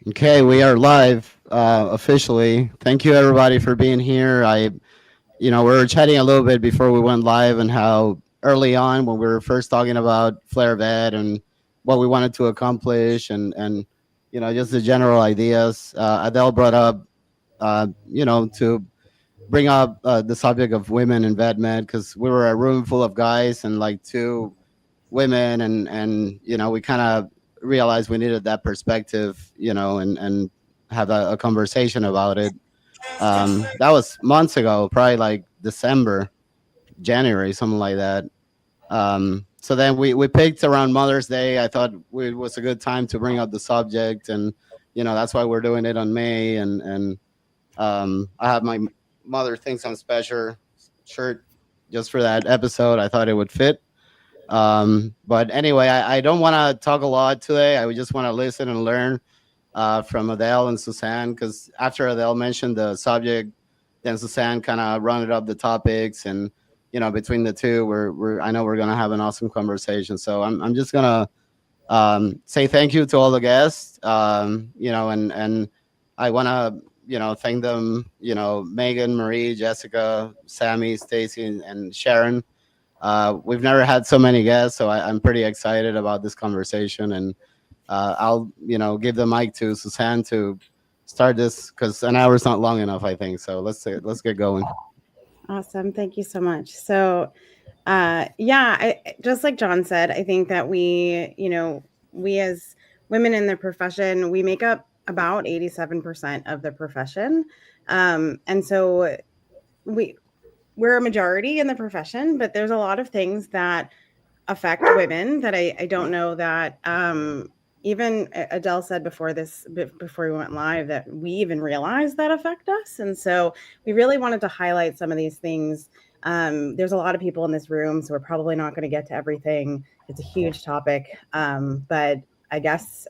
Okay, we are live officially. Thank you everybody for being here. We were chatting a little bit before we went live and how early on when we were first talking about FlareVet and what we wanted to accomplish and just the general ideas. Adele brought up, to bring up the subject of women in VetMed because we were a room full of guys and like two women and we kind of realized we needed that perspective and have a conversation about it. That was months ago, probably like December, January, something like that. So then we picked around Mother's Day. I thought it was a good time to bring up the subject, and that's why we're doing it on May. And I have my mother thinks I'm special shirt just for that episode. I thought it would fit. But anyway, I don't want to talk a lot today. I would just want to listen and learn from Adele and Suzanne, because after Adele mentioned the subject, then Suzanne kind of rounded up the topics, and between the two, I know we're gonna have an awesome conversation. So I'm just gonna say thank you to all the guests, and I want to thank them, Megan, Marie, Jessica, Sammy, Stacy, and Sharon. We've never had so many guests, so I'm pretty excited about this conversation. And I'll, give the mic to Suzanne to start this because an hour is not long enough, I think. So let's get going. Awesome. Thank you so much. So, just like John said, I think that we as women in the profession, we make up about 87% of the profession. And so we're a majority in the profession, but there's a lot of things that affect women that I don't know that even Adele said before we went live, that we even realize that affect us. And so we really wanted to highlight some of these things. There's a lot of people in this room, so we're probably not going to get to everything. It's a huge topic. But I guess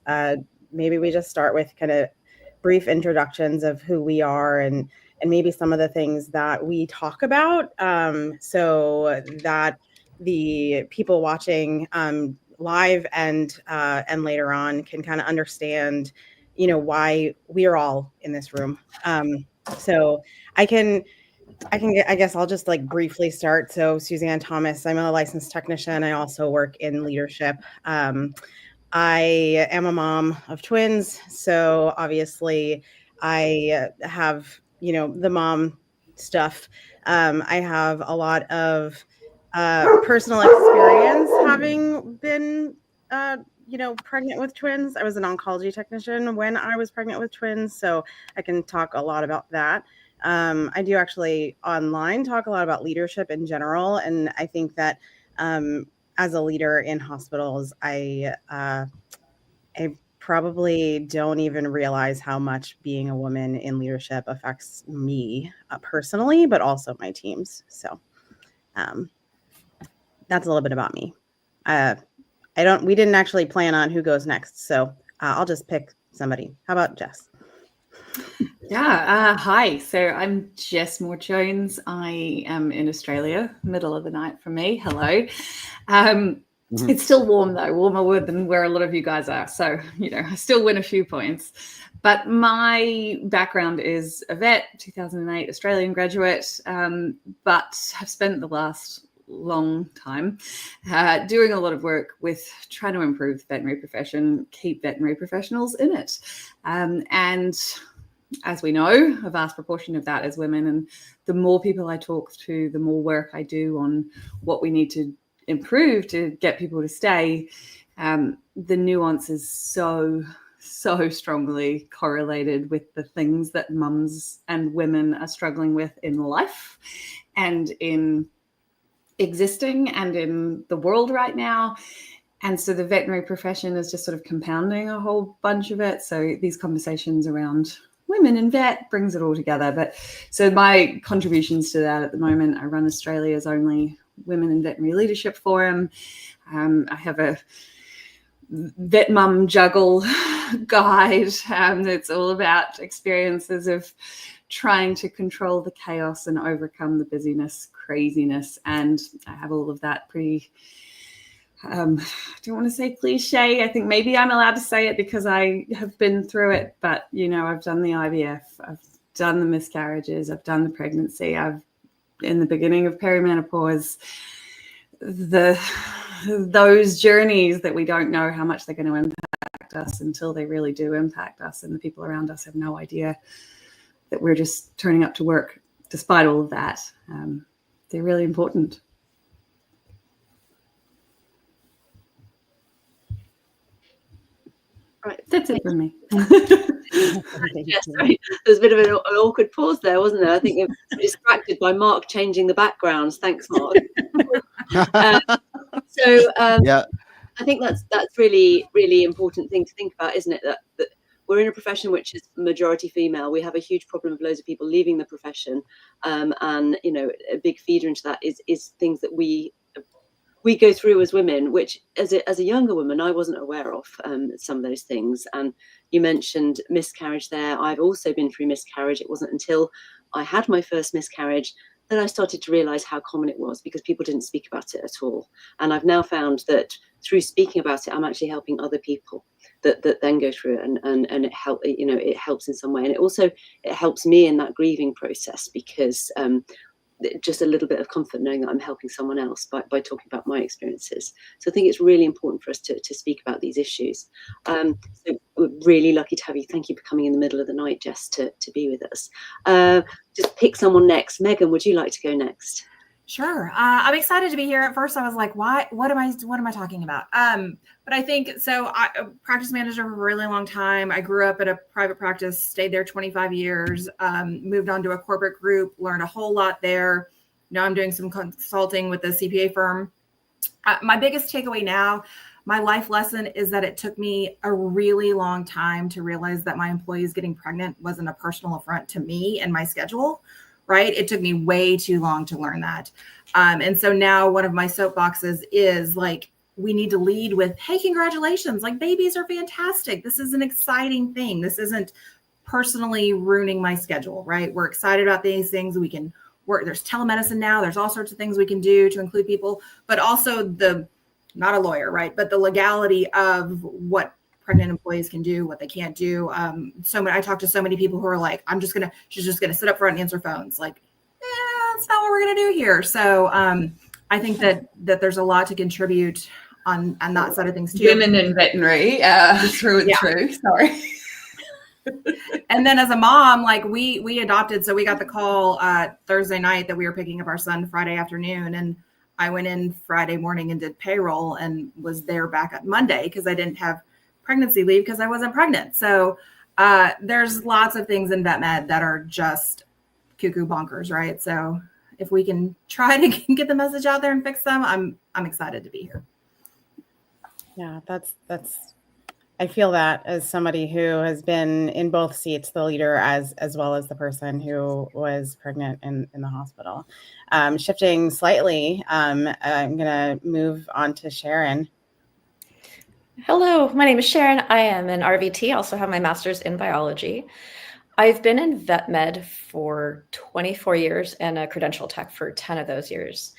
maybe we just start with kind of brief introductions of who we are and maybe some of the things that we talk about, so that the people watching live and later on can kind of understand, why we are all in this room. So I guess I'll just like briefly start. So Suzanne Thomas, I'm a licensed technician. I also work in leadership. I am a mom of twins, so obviously I have, the mom stuff. I have a lot of personal experience having been, pregnant with twins. I was an oncology technician when I was pregnant with twins, so I can talk a lot about that. I do actually online talk a lot about leadership in general, and I think that as a leader in hospitals, I probably don't even realize how much being a woman in leadership affects me personally, but also my teams. So um, that's a little bit about me. We didn't actually plan on who goes next, so I'll just pick somebody. How about Jess? Yeah, hi. So I'm Jess Moore Jones. I am in Australia, middle of the night for me. Hello. It's still warm though, warmer than where a lot of you guys are. So, I still win a few points. But my background is a vet, 2008 Australian graduate, but have spent the last long time doing a lot of work with trying to improve the veterinary profession, keep veterinary professionals in it. And as we know, a vast proportion of that is women. And the more people I talk to, the more work I do on what we need to improve to get people to stay. The nuance is so strongly correlated with the things that mums and women are struggling with in life and in existing and in the world right now. And so the veterinary profession is just sort of compounding a whole bunch of it. So these conversations around women in vet brings it all together. But so my contributions to that at the moment, I run Australia's only Women in Veterinary Leadership Forum. I have a Vet Mum Juggle guide that's all about experiences of trying to control the chaos and overcome the busyness, craziness. And I have all of that pretty I don't want to say cliche. I think maybe I'm allowed to say it because I have been through it. But, I've done the IVF, I've done the miscarriages, I've done the pregnancy, I've in the beginning of perimenopause, those journeys that we don't know how much they're going to impact us until they really do impact us. And the people around us have no idea that we're just turning up to work despite all of that. They're really important. Right. That's it for me. Yes, sorry. There was a bit of an awkward pause there, wasn't there? I think you're distracted by Mark changing the backgrounds. Thanks, Mark. Yeah. I think that's really, really important thing to think about, isn't it? That we're in a profession which is majority female. We have a huge problem of loads of people leaving the profession, and a big feeder into that is things that we go through as women, which as a younger woman I wasn't aware of, some of those things. And you mentioned miscarriage there. I've also been through miscarriage. It wasn't until I had my first miscarriage that I started to realize how common it was, because people didn't speak about it at all. And I've now found that through speaking about it, I'm actually helping other people that then go through it, and it helps in some way. And it helps me in that grieving process, because just a little bit of comfort knowing that I'm helping someone else by talking about my experiences. So I think it's really important for us to speak about these issues. So we're really lucky to have you. Thank you for coming in the middle of the night, Jess, to be with us. Just pick someone next. Megan, would you like to go next? Sure. I'm excited to be here. At first I was like, why, what am I talking about? But I think, so I practice manager for a really long time. I grew up at a private practice, stayed there 25 years, moved on to a corporate group, learned a whole lot there. Now I'm doing some consulting with a CPA firm. My biggest takeaway now, my life lesson, is that it took me a really long time to realize that my employees getting pregnant wasn't a personal affront to me and my schedule. Right? It took me way too long to learn that. And so now one of my soapboxes is like, we need to lead with, hey, congratulations. Like, babies are fantastic. This is an exciting thing. This isn't personally ruining my schedule, right? We're excited about these things. We can work. There's telemedicine now. There's all sorts of things we can do to include people, but also not a lawyer, right? But the legality of what pregnant employees can do, what they can't do. I talked to so many people who are like, she's just gonna sit up front and answer phones. Like, that's not what we're gonna do here. So I think that there's a lot to contribute on that side of things too. Women in veterinary, through and through. Sorry. And then as a mom, like we adopted, so we got the call Thursday night that we were picking up our son Friday afternoon, and I went in Friday morning and did payroll and was there back on Monday because I didn't have pregnancy leave because I wasn't pregnant. So there's lots of things in VetMed that are just cuckoo bonkers, right? So if we can try to get the message out there and fix them, I'm excited to be here. Yeah, that's I feel that as somebody who has been in both seats, the leader as well as the person who was pregnant in the hospital. Shifting slightly, I'm gonna move on to Sharon. Hello, my name is Sharon. I am an RVT, also have my master's in biology. I've been in VetMed for 24 years and a credential tech for 10 of those years.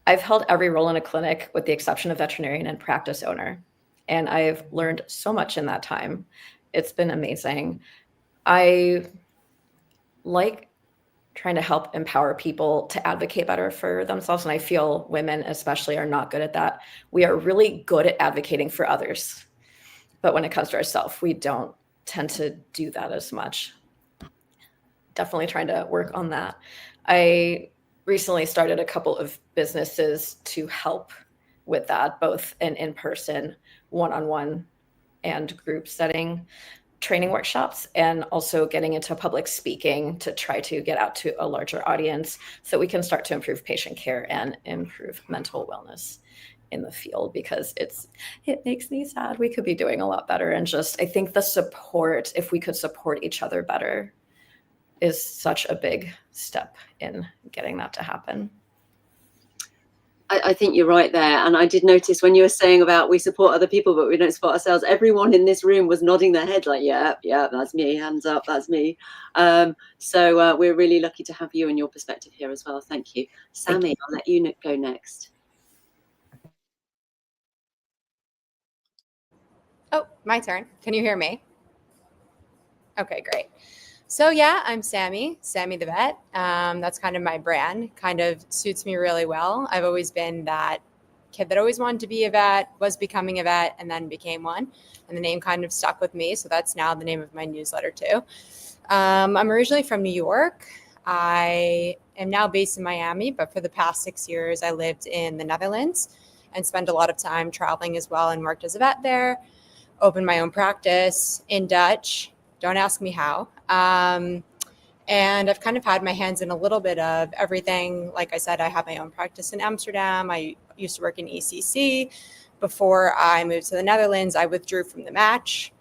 I've held every role in a clinic with the exception of veterinarian and practice owner. And I've learned so much in that time. It's been amazing. I like trying to help empower people to advocate better for themselves. And I feel women especially are not good at that. We are really good at advocating for others. But when it comes to ourselves, we don't tend to do that as much. Definitely trying to work on that. I recently started a couple of businesses to help with that, both an in-person, one-on-one and group setting training workshops, and also getting into public speaking to try to get out to a larger audience so we can start to improve patient care and improve mental wellness in the field, because it makes me sad. We could be doing a lot better. And just, I think the support, if we could support each other better, is such a big step in getting that to happen. I think you're right there. And I did notice when you were saying about we support other people, but we don't support ourselves, everyone in this room was nodding their head like, yeah, that's me. Hands up, that's me. So we're really lucky to have you and your perspective here as well. Thank you. Sammy, I'll let you go next. Oh, my turn. Can you hear me? Okay, great. So yeah, I'm Sammy the vet. That's kind of my brand. Kind of suits me really well. I've always been that kid that always wanted to be a vet, was becoming a vet, and then became one. And the name kind of stuck with me. So that's now the name of my newsletter too. I'm originally from New York. I am now based in Miami, but for the past 6 years, I lived in the Netherlands and spent a lot of time traveling as well and worked as a vet there. Opened my own practice in Dutch. Don't ask me how. And I've kind of had my hands in a little bit of everything. Like I said, I have my own practice in Amsterdam. I used to work in ECC. Before I moved to the Netherlands, I withdrew from the match,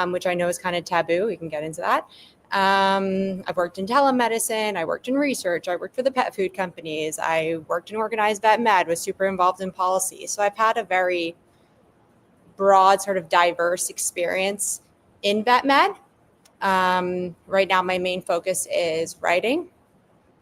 which I know is kind of taboo. We can get into that. I've worked in telemedicine. I worked in research. I worked for the pet food companies. I worked in organized VetMed, was super involved in policy. So I've had a very broad, sort of diverse experience in VetMed. Right now, my main focus is writing,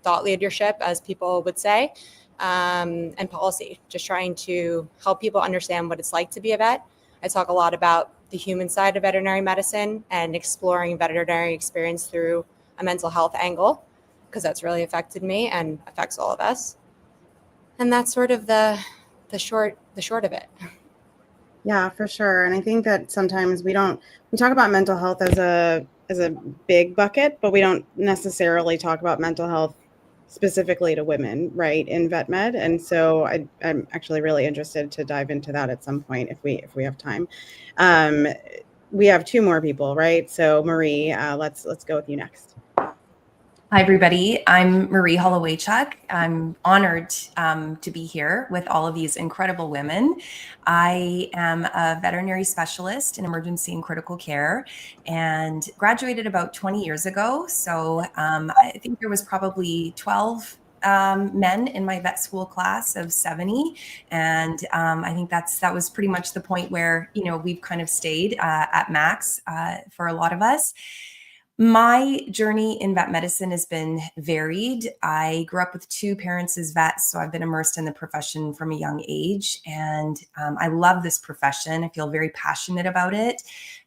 thought leadership, as people would say, and policy, just trying to help people understand what it's like to be a vet. I talk a lot about the human side of veterinary medicine and exploring veterinary experience through a mental health angle, because that's really affected me and affects all of us. And that's sort of the short of it. Yeah, for sure. And I think that sometimes we talk about mental health as a big bucket, but we don't necessarily talk about mental health specifically to women, right, in VetMed. And so I'm actually really interested to dive into that at some point if we have time. We have two more people, right? So Marie, let's go with you next. Hi, everybody. I'm Marie Hollowaychuk. I'm honored to be here with all of these incredible women. I am a veterinary specialist in emergency and critical care and graduated about 20 years ago. So I think there was probably 12 men in my vet school class of 70. And I think that was pretty much the point where, we've kind of stayed at max for a lot of us. My journey in vet medicine has been varied. I grew up with two parents as vets, so I've been immersed in the profession from a young age. And I love this profession. I feel very passionate about it.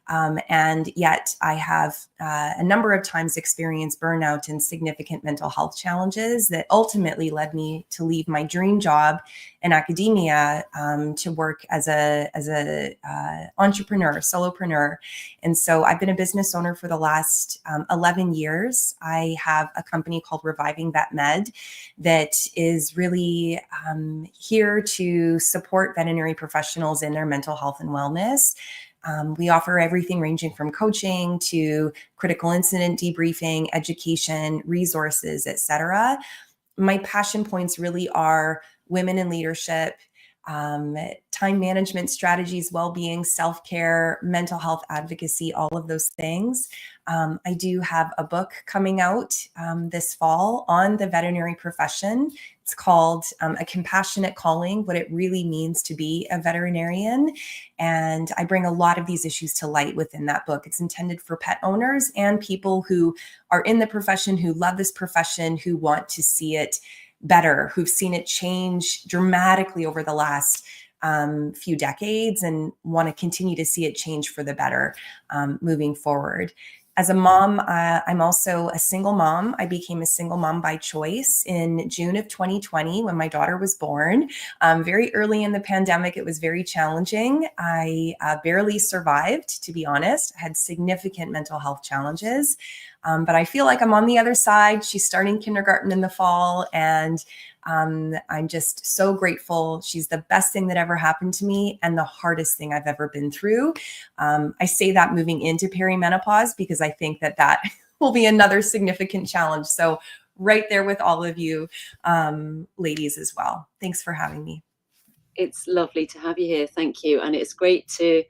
And yet I have a number of times experienced burnout and significant mental health challenges that ultimately led me to leave my dream job in academia to work as a entrepreneur, solopreneur. And so I've been a business owner for the last 11 years. I have a company called Reviving VetMed that is really here to support veterinary professionals in their mental health and wellness. We offer everything ranging from coaching to critical incident debriefing, education, resources, etc. My passion points really are women in leadership, time management strategies, well-being, self-care, mental health advocacy, all of those things. I do have a book coming out this fall on the veterinary profession. It's called A Compassionate Calling, What It Really Means to Be a Veterinarian. And I bring a lot of these issues to light within that book. It's intended for pet owners and people who are in the profession, who love this profession, who want to see it better, who've seen it change dramatically over the last few decades and want to continue to see it change for the better moving forward. As a mom, I'm also a single mom. I became a single mom by choice in June of 2020 when my daughter was born. Very early in the pandemic, it was very challenging. I barely survived, to be honest. I had significant mental health challenges, but I feel like I'm on the other side. She's starting kindergarten in the fall, and I'm just so grateful. She's the best thing that ever happened to me and the hardest thing I've ever been through. I say that moving into perimenopause because I think that will be another significant challenge. So right there with all of you ladies as well. Thanks for having me. It's lovely to have you here. Thank you. And it's great to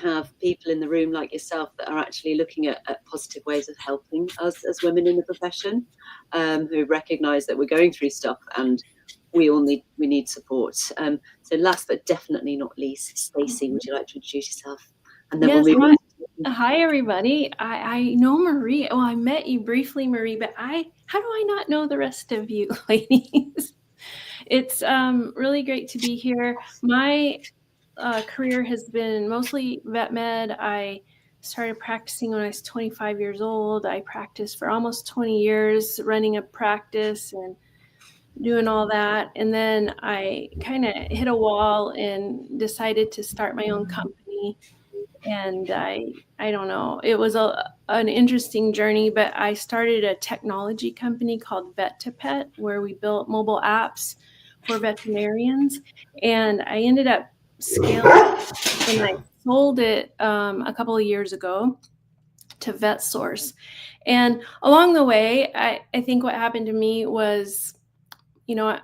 have people in the room like yourself that are actually looking at positive ways of helping us as women in the profession, who recognize that we're going through stuff and we need support. So last but definitely not least, Stacey, would you like to introduce yourself? And then we'll move on. Hi, everybody. I know Marie. Oh, I met you briefly, Marie, but how do I not know the rest of you ladies? It's really great to be here. My career has been mostly VetMed. I started practicing when I was 25 years old. I practiced for almost 20 years, running a practice and doing all that. And then I kind of hit a wall and decided to start my own company. And I don't know, it was an interesting journey, but I started a technology company called Vet to Pet, where we built mobile apps for veterinarians. And I ended up scaling and I sold it a couple of years ago to VetSource. And along the way, I think what happened to me was, you know,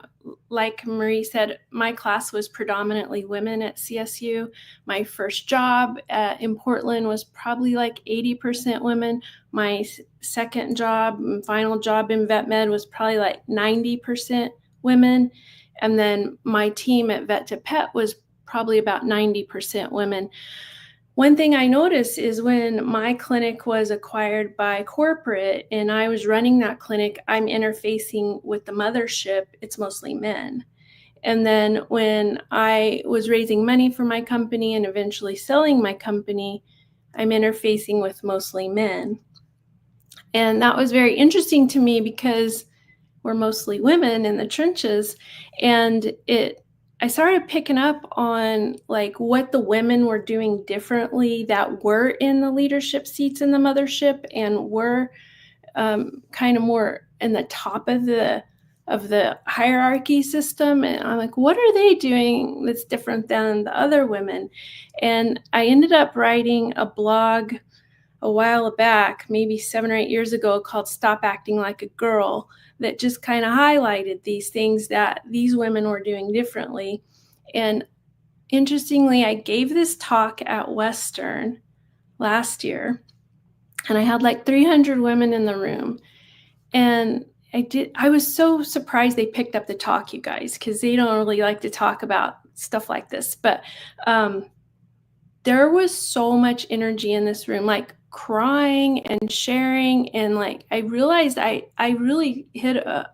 like Marie said, my class was predominantly women at CSU. My first job in Portland was probably like 80% women. My second job and final job in VetMed was probably like 90% women. And then my team at Vet to Pet was probably about 90% women. One thing I noticed is when my clinic was acquired by corporate and I was running that clinic, I'm interfacing with the mothership, it's mostly men. And then when I was raising money for my company and eventually selling my company, I'm interfacing with mostly men. And that was very interesting to me because we're mostly women in the trenches. And I started picking up on like what the women were doing differently that were in the leadership seats in the mothership and were kind of more in the top of the hierarchy system. And I'm like, what are they doing that's different than the other women? And I ended up writing a blog a while back, maybe 7 or 8 years ago, called Stop Acting Like a Girl, that just kind of highlighted these things that these women were doing differently. And interestingly, I gave this talk at Western last year, and I had like 300 women in the room. And I was so surprised they picked up the talk, you guys, because they don't really like to talk about stuff like this. But there was so much energy in this room, like crying and sharing. And like, I realized I really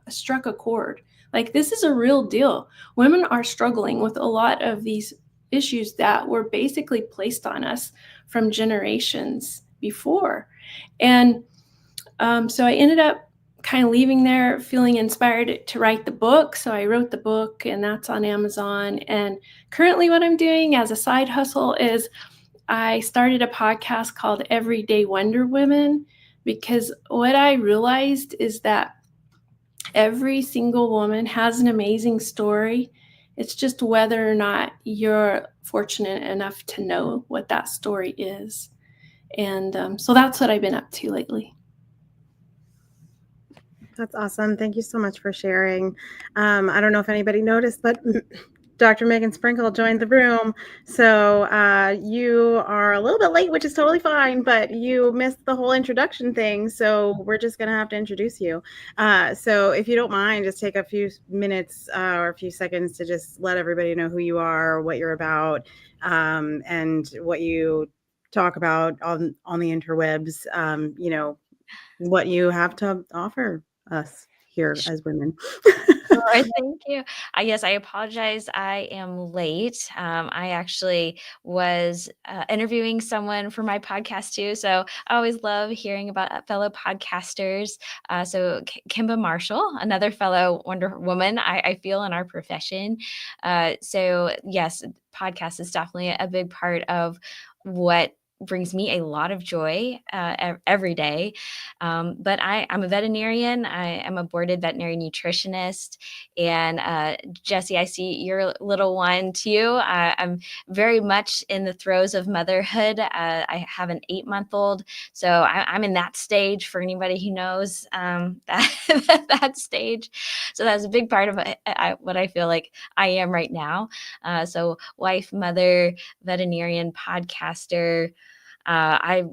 struck a chord. Like, this is a real deal. Women are struggling with a lot of these issues that were basically placed on us from generations before. And so I ended up kind of leaving there feeling inspired to write the book. So I wrote the book, and that's on Amazon. And currently what I'm doing as a side hustle is I started a podcast called Everyday Wonder Women, because what I realized is that every single woman has an amazing story. It's just whether or not you're fortunate enough to know what that story is. And so that's what I've been up to lately. That's awesome. Thank you so much for sharing. I don't know if anybody noticed, but Dr. Megan Sprinkle joined the room. So you are a little bit late, which is totally fine, but you missed the whole introduction thing. So we're just going to have to introduce you. So if you don't mind, just take a few minutes or a few seconds to just let everybody know who you are, what you're about, and what you talk about on the interwebs, you know, what you have to offer us here as women. Sure, thank you. Yes, I apologize. I am late. I actually was interviewing someone for my podcast too. So I always love hearing about fellow podcasters. So Kimba Marshall, another fellow Wonder Woman, I feel in our profession. So yes, podcast is definitely a big part of what brings me a lot of joy every day. But I'm a veterinarian. I am a boarded veterinary nutritionist. And Jesse, I see your little one too. I'm very much in the throes of motherhood. I have an 8-month-old. So I'm in that stage for anybody who knows that stage. So that's a big part of what I feel like I am right now. So wife, mother, veterinarian, podcaster. I've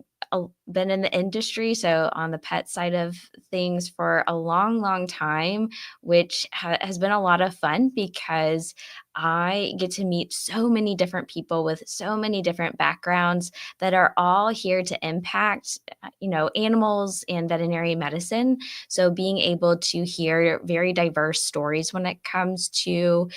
been in the industry, so on the pet side of things for a long, long time, which has been a lot of fun because I get to meet so many different people with so many different backgrounds that are all here to impact, animals and veterinary medicine. So being able to hear very diverse stories when it comes to,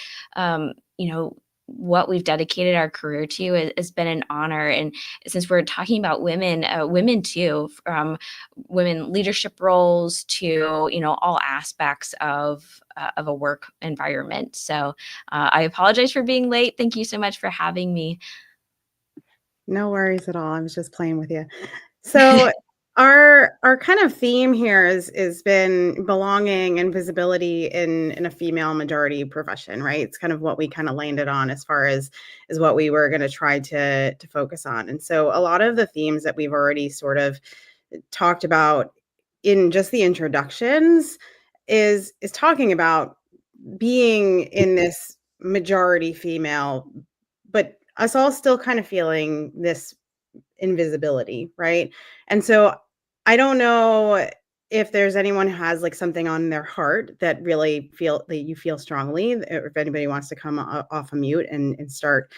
what we've dedicated our career to has been an honor. And since we're talking about women too, from women leadership roles to, all aspects of a work environment. So I apologize for being late. Thank you so much for having me. No worries at all. I was just playing with you. So our kind of theme here is been belonging and visibility in a female majority profession, right? It's kind of what we kind of landed on as far as what we were going to try to focus on. And so a lot of the themes that we've already sort of talked about in just the introductions is talking about being in this majority female, but us all still kind of feeling this invisibility, right? And so I don't know if there's anyone who has like something on their heart that really that you feel strongly, or if anybody wants to come off a mute and start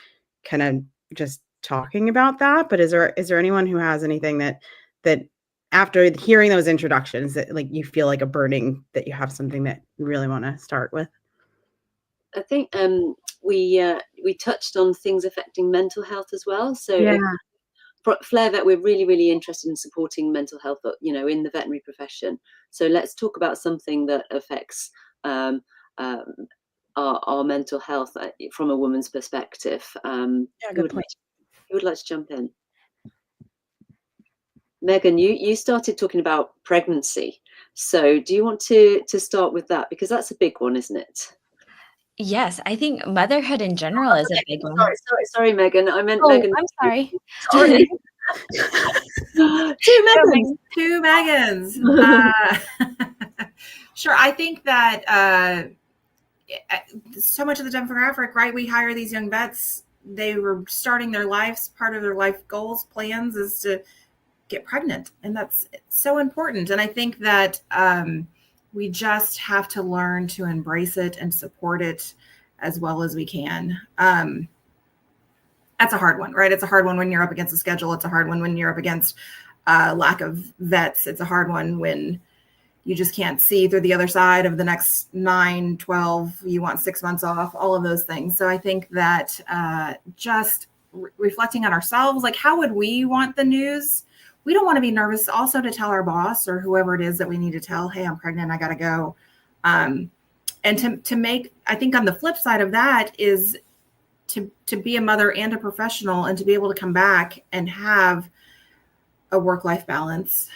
kind of just talking about that. But is there anyone who has anything that after hearing those introductions that like you feel like a burning, that you have something that you really want to start with? I think we touched on things affecting mental health as well. So Yeah. FlareVet, we're really, really interested in supporting mental health, in the veterinary profession. So let's talk about something that affects our mental health from a woman's perspective. Good point. Who would like to jump in? Megan, you started talking about pregnancy. So do you want to start with that? Because that's a big one, isn't it? Yes, I think motherhood in general is a big one. Sorry, Megan. I meant Oh, Megan. I'm sorry. Sorry. Two Megans. Sure. I think that so much of the demographic, right? We hire these young vets. They were starting their lives. Part of their life goals, plans is to get pregnant. And that's so important. And I think that we just have to learn to embrace it and support it as well as we can. That's a hard one, right? It's a hard one when you're up against the schedule. It's a hard one when you're up against lack of vets. It's a hard one when you just can't see through the other side of the next 9, 12, you want 6 months off, all of those things. So I think that just reflecting on ourselves, like how would we want the news? We don't want to be nervous also to tell our boss or whoever it is that we need to tell, hey, I'm pregnant, I got to go. And to make, I think on the flip side of that is to be a mother and a professional and to be able to come back and have a work-life balance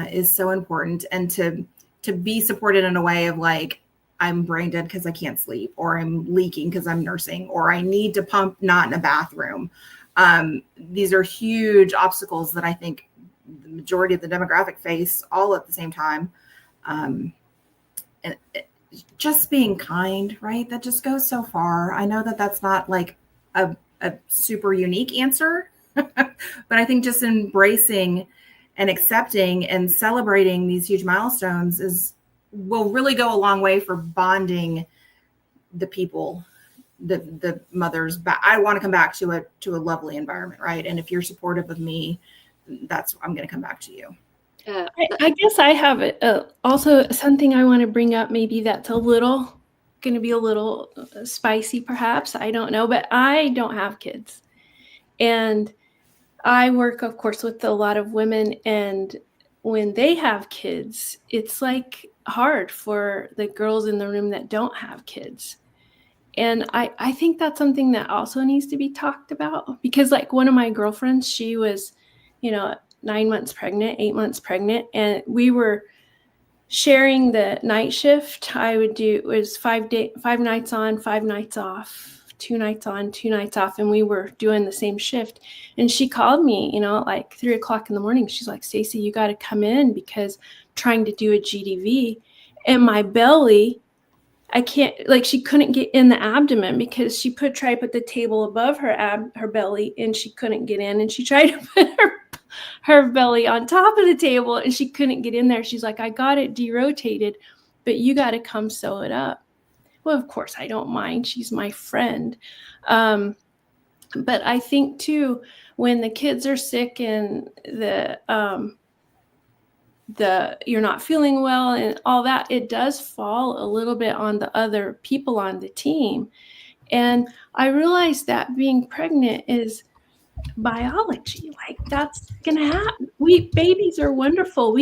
is so important. And to be supported in a way of like, I'm brain dead because I can't sleep, or I'm leaking because I'm nursing, or I need to pump, not in a bathroom. These are huge obstacles that I think the majority of the demographic face all at the same time. And just being kind, right? That just goes so far. I know that that's not like a super unique answer, but I think just embracing and accepting and celebrating these huge milestones will really go a long way for bonding the people, the mothers. I want to come back to a lovely environment, right? And if you're supportive of me, I'm going to come back to you. I guess I have also something I want to bring up. Maybe that's going to be a little spicy, perhaps. I don't know, but I don't have kids, and I work, of course, with a lot of women, and when they have kids, it's like hard for the girls in the room that don't have kids. And I think that's something that also needs to be talked about, because like one of my girlfriends, she was, 9 months pregnant, 8 months pregnant, and we were sharing the night shift. It was 5 nights on, 5 nights off. 2 nights on, 2 nights off, and we were doing the same shift. And she called me, at like 3 o'clock in the morning. She's like, Stacey, you got to come in because I'm trying to do a GDV, and my belly, I can't, like, she couldn't get in the abdomen because she tried to put the table above her belly, and she couldn't get in. And she tried to put her belly on top of the table, and she couldn't get in there. She's like, I got it derotated, but you got to come sew it up. Well, of course, I don't mind. She's my friend. But I think, too, when the kids are sick and you're not feeling well and all that, it does fall a little bit on the other people on the team. And I realized that being pregnant is biology. Like, that's gonna happen. Babies are wonderful.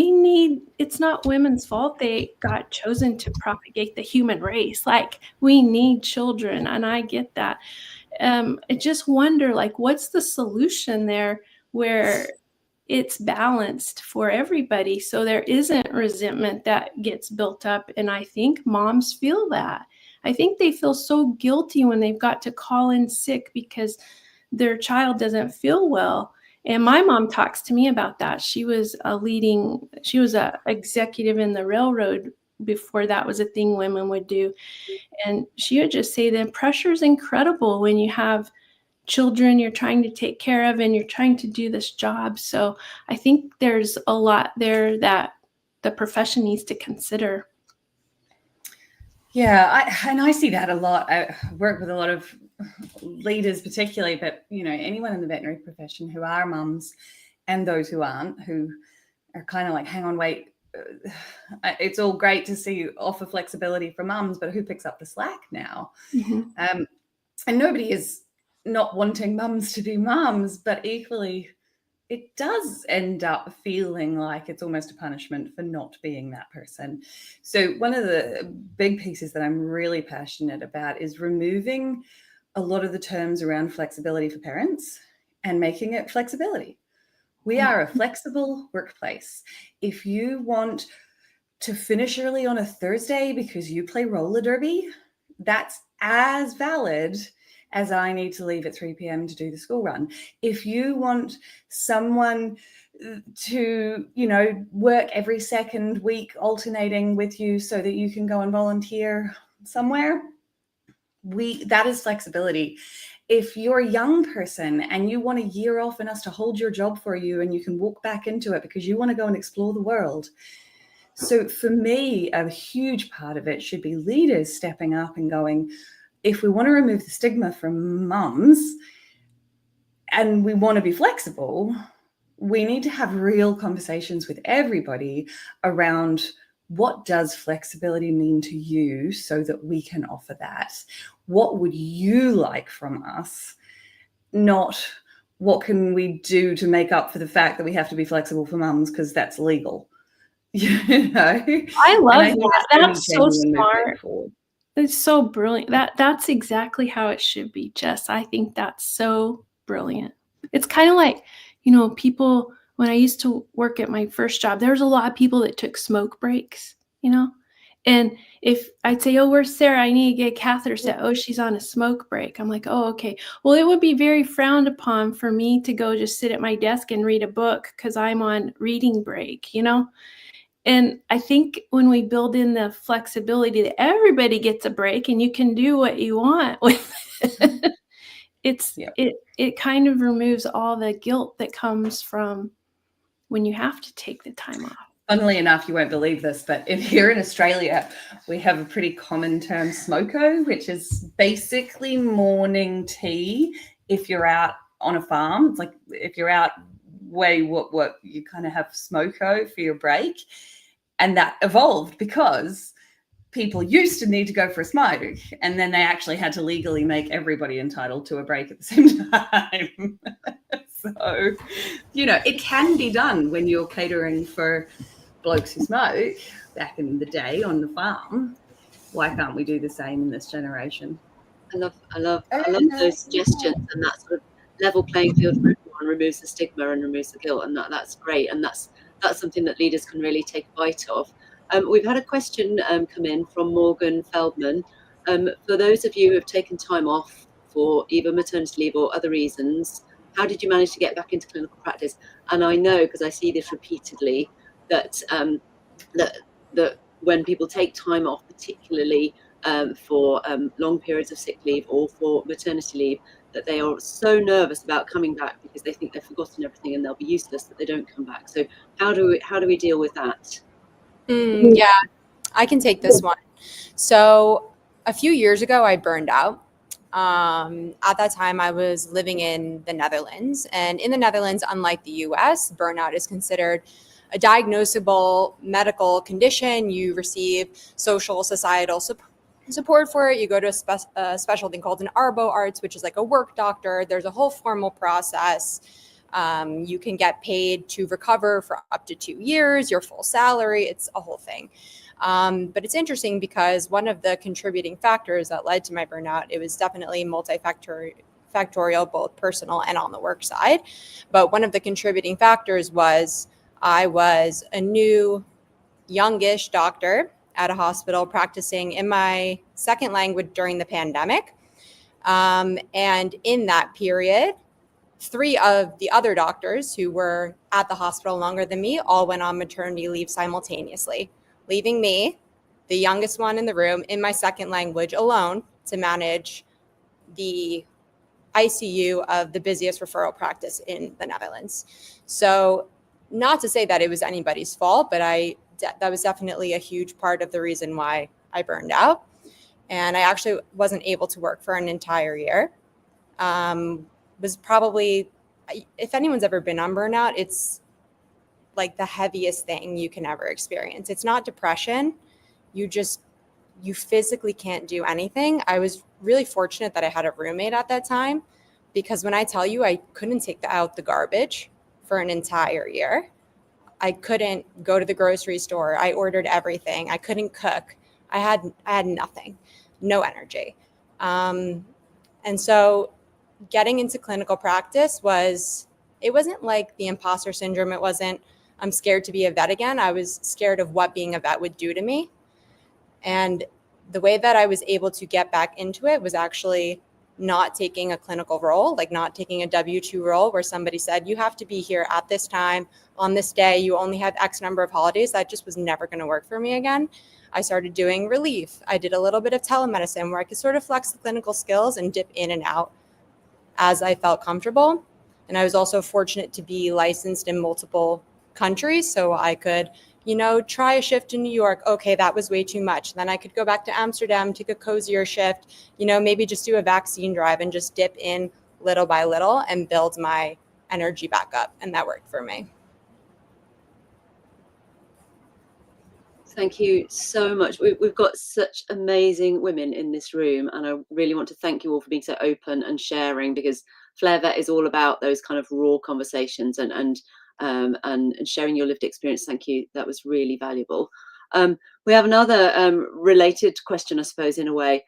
It's not women's fault they got chosen to propagate the human race. Like, we need children, and I get that. I just wonder, like, what's the solution there where it's balanced for everybody so there isn't resentment that gets built up? And I think moms feel that. I think they feel so guilty when they've got to call in sick because their child doesn't feel well. And my mom talks to me about that. She was a executive in the railroad before that was a thing women would do. And she would just say the pressure is incredible when you have children you're trying to take care of and you're trying to do this job. So I think there's a lot there that the profession needs to consider. Yeah, I see that a lot. I work with a lot of leaders particularly, but anyone in the veterinary profession who are mums and those who aren't, who are kind of like, hang on, wait, it's all great to see you offer flexibility for mums, but who picks up the slack now? Mm-hmm. And nobody is not wanting mums to be mums, but equally it does end up feeling like it's almost a punishment for not being that person. So one of the big pieces that I'm really passionate about is removing a lot of the terms around flexibility for parents and making it flexibility. We are a flexible workplace. If you want to finish early on a Thursday because you play roller derby, that's as valid as I need to leave at 3 p.m. to do the school run. If you want someone to, work every second week alternating with you so that you can go and volunteer somewhere, that is flexibility. If you're a young person and you want a year off and us to hold your job for you and you can walk back into it because you want to go and explore the world. So for me, a huge part of it should be leaders stepping up and going, if we want to remove the stigma from mums and we want to be flexible, we need to have real conversations with everybody around what does flexibility mean to you so that we can offer that? What would you like from us? Not what can we do to make up for the fact that we have to be flexible for mums because that's legal. I love that. That's so smart. It's so brilliant. That's exactly how it should be, Jess. I think that's so brilliant. It's kind of like, people, when I used to work at my first job, there was a lot of people that took smoke breaks, and if I'd say, oh, where's Sarah? I need to get a catheter set. Oh, she's on a smoke break. I'm like, oh, okay. Well, it would be very frowned upon for me to go just sit at my desk and read a book because I'm on reading break, And I think when we build in the flexibility that everybody gets a break and you can do what you want with it, it kind of removes all the guilt that comes from when you have to take the time off. Funnily enough, you won't believe this, but here in Australia, we have a pretty common term, smoko, which is basically morning tea. If you're out on a farm, it's like if you're out way what you kind of have smoko for your break. And that evolved because people used to need to go for a smoke, and then they actually had to legally make everybody entitled to a break at the same time. So, it can be done when you're catering for blokes who smoke back in the day on the farm. Why can't we do the same in this generation? I love those suggestions, and that sort of level playing field for everyone removes the stigma and removes the guilt, and that's great, and that's something that leaders can really take a bite of. We've had a question come in from Morgan Feldman. For those of you who have taken time off for either maternity leave or other reasons, how did you manage to get back into clinical practice? And I know, because I see this repeatedly, that that when people take time off, particularly for long periods of sick leave or for maternity leave, that they are so nervous about coming back because they think they've forgotten everything and they'll be useless, that they don't come back. So how do we deal with that? Yeah, I can take this one. So a few years ago, I burned out. At that time, I was living in the Netherlands. And in the Netherlands, unlike the US, burnout is considered a diagnosable medical condition. You receive social, societal support for it. You go to a special thing called an Arbo Arts, which is like a work doctor. There's a whole formal process. You can get paid to recover for up to 2 years, your full salary. It's a whole thing. But it's interesting because one of the contributing factors that led to my burnout, it was definitely multifactorial, both personal and on the work side. But one of the contributing factors was I was a new, youngish doctor at a hospital practicing in my second language during the pandemic. And in that period, 3 of the other doctors who were at the hospital longer than me all went on maternity leave simultaneously, leaving me, the youngest one in the room, in my second language alone to manage the ICU of the busiest referral practice in the Netherlands. So not to say that it was anybody's fault, but that was definitely a huge part of the reason why I burned out. And I actually wasn't able to work for an entire year. Was probably, if anyone's ever been on burnout, it's like the heaviest thing you can ever experience. It's not depression. You physically can't do anything. I was really fortunate that I had a roommate at that time, because when I tell you I couldn't take out the garbage for an entire year, I couldn't go to the grocery store. I ordered everything. I couldn't cook. I had nothing, no energy. And so getting into clinical practice it wasn't like the imposter syndrome. It wasn't, I'm scared to be a vet again. I was scared of what being a vet would do to me. And the way that I was able to get back into it was actually not taking a clinical role, like not taking a W-2 role where somebody said, you have to be here at this time on this day. You only have X number of holidays. That just was never going to work for me again. I started doing relief. I did a little bit of telemedicine where I could sort of flex the clinical skills and dip in and out as I felt comfortable. And I was also fortunate to be licensed in multiple countries. So I could, try a shift in New York. Okay, that was way too much. Then I could go back to Amsterdam, take a cozier shift, maybe just do a vaccine drive and just dip in little by little and build my energy back up. And that worked for me. Thank you so much. We've got such amazing women in this room, and I really want to thank you all for being so open and sharing, because FlareVet is all about those kind of raw conversations and sharing your lived experience. Thank you. That was really valuable. We have another related question, I suppose, in a way,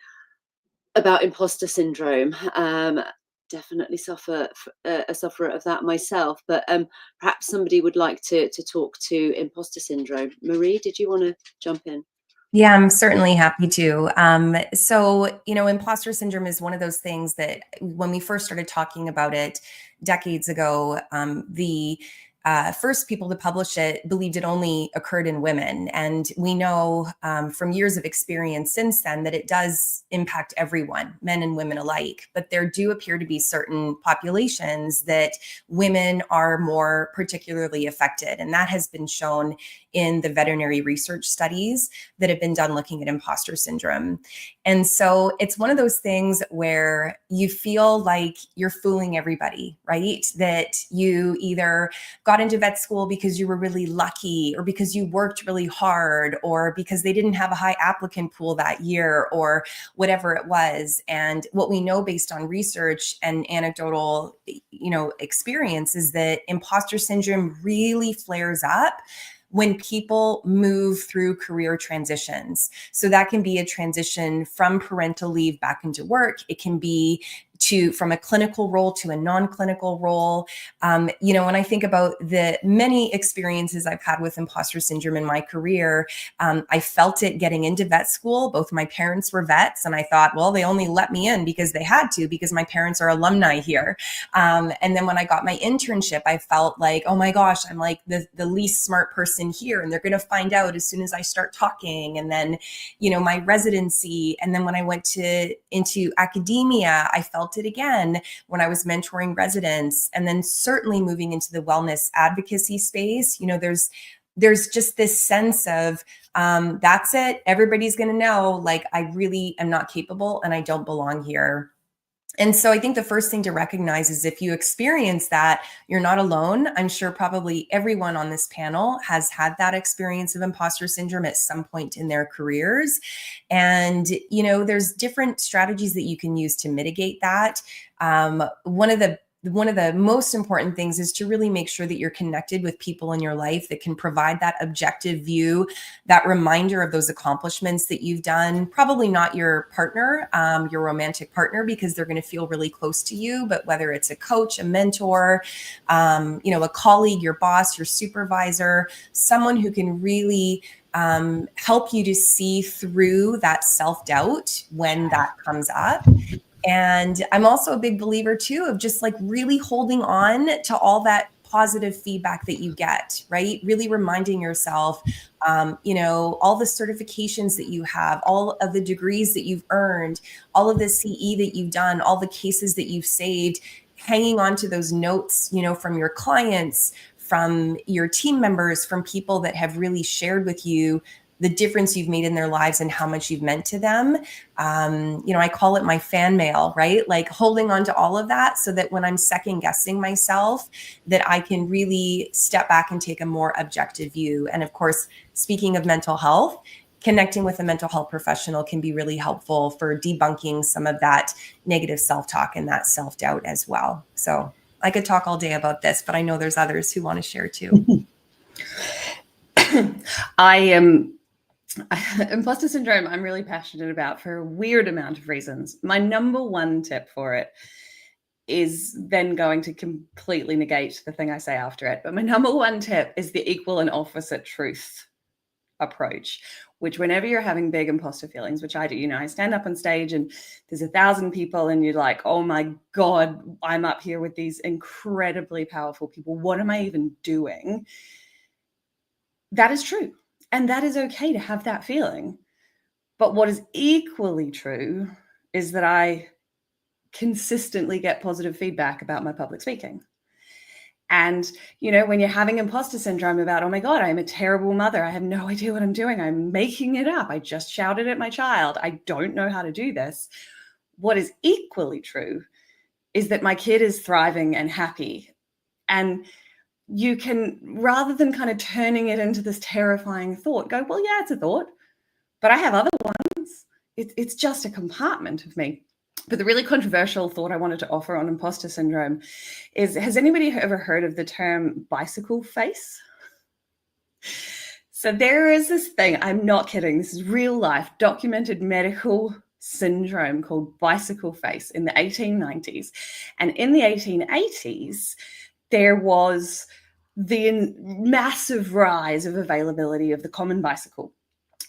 about imposter syndrome. Definitely a sufferer of that myself, but perhaps somebody would like to talk to imposter syndrome. Marie, did you want to jump in? Yeah, I'm certainly happy to. So, imposter syndrome is one of those things that when we first started talking about it decades ago, the first people to publish it believed it only occurred in women. And we know from years of experience since then that it does impact everyone, men and women alike. But there do appear to be certain populations that women are more particularly affected. And that has been shown in the veterinary research studies that have been done looking at imposter syndrome. And so it's one of those things where you feel like you're fooling everybody, right? That you either got into vet school because you were really lucky, or because you worked really hard, or because they didn't have a high applicant pool that year, or whatever it was. And what we know based on research and anecdotal, experience is that imposter syndrome really flares up when people move through career transitions. So that can be a transition from parental leave back into work. It can be from a clinical role to a non-clinical role. When I think about the many experiences I've had with imposter syndrome in my career, I felt it getting into vet school. Both my parents were vets, and I thought, well, they only let me in because they had to, because my parents are alumni here. And then when I got my internship, I felt like, oh my gosh, I'm like the least smart person here, and they're going to find out as soon as I start talking. And then, my residency. And then when I went into academia, I felt it again when I was mentoring residents. And then certainly moving into the wellness advocacy space, there's just this sense of that's it. Everybody's going to know, like, I really am not capable and I don't belong here. And so I think the first thing to recognize is if you experience that, you're not alone. I'm sure probably everyone on this panel has had that experience of imposter syndrome at some point in their careers. And, you know, there's different strategies that you can use to mitigate that. One of the most important things is to really make sure that you're connected with people in your life that can provide that objective view, that reminder of those accomplishments that you've done. Probably not your partner, your romantic partner, because they're going to feel really close to you, but whether it's a coach, a mentor, you know, a colleague, your boss, your supervisor, someone who can really help you to see through that self-doubt when that comes up. And I'm also a big believer too of just like really holding on to all that positive feedback that you get, right? Really reminding yourself, you know, all the certifications that you have, all of the degrees that you've earned, all of the CE that you've done, all the cases that you've saved, hanging on to those notes, you know, from your clients, from your team members, from people that have really shared with you the difference you've made in their lives and how much you've meant to them. You know, I call it my fan mail, right? Like holding on to all of that so that when I'm second guessing myself, that I can really step back and take a more objective view. And of course, speaking of mental health, connecting with a mental health professional can be really helpful for debunking some of that negative self-talk and that self-doubt as well. So I could talk all day about this, but I know there's others who want to share too. Imposter syndrome, I'm really passionate about for a weird amount of reasons. My number one tip for it is then going to completely negate the thing I say after it. But my number one tip is the equal and opposite truth approach, which whenever you're having big imposter feelings, which I do, you know, I stand up on stage and there's 1,000 people and you're like, oh my God, I'm up here with these incredibly powerful people. What am I even doing? That is true. And that is okay to have that feeling. But what is equally true is that I consistently get positive feedback about my public speaking. And, you know, when you're having imposter syndrome about, oh my God, I'm a terrible mother. I have no idea what I'm doing. I'm making it up. I just shouted at my child. I don't know how to do this. What is equally true is that my kid is thriving and happy. And you can, rather than kind of turning it into this terrifying thought, go, well, yeah, it's a thought, but I have other ones. It's just a compartment of me. But the really controversial thought I wanted to offer on imposter syndrome is, has anybody ever heard of the term bicycle face? So there is this thing, I'm not kidding, this is real life, documented medical syndrome called bicycle face in the 1890s. And in the 1880s, there was the massive rise of availability of the common bicycle,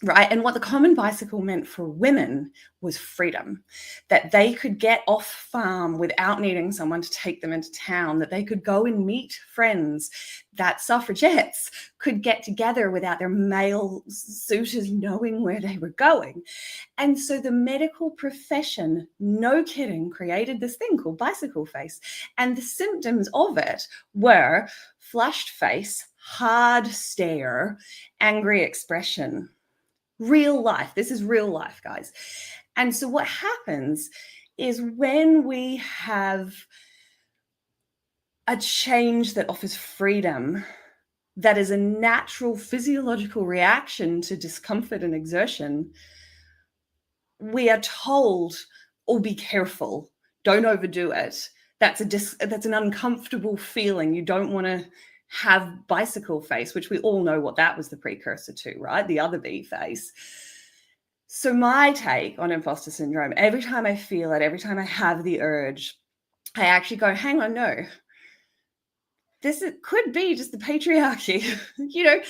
right? And what the common bicycle meant for women was freedom, that they could get off farm without needing someone to take them into town, that they could go and meet friends, that suffragettes could get together without their male suitors knowing where they were going. And so the medical profession, no kidding, created this thing called bicycle face. And the symptoms of it were flushed face, hard stare, angry expression. Real life. This is real life, guys. And so what happens is when we have a change that offers freedom, that is a natural physiological reaction to discomfort and exertion, we are told, oh, be careful, don't overdo it. That's an uncomfortable feeling. You don't want to have bicycle face, which we all know what that was the precursor to, right? The other B face. So my take on imposter syndrome, every time I feel it, every time I have the urge, I actually go, hang on, no. Could be just the patriarchy. You know,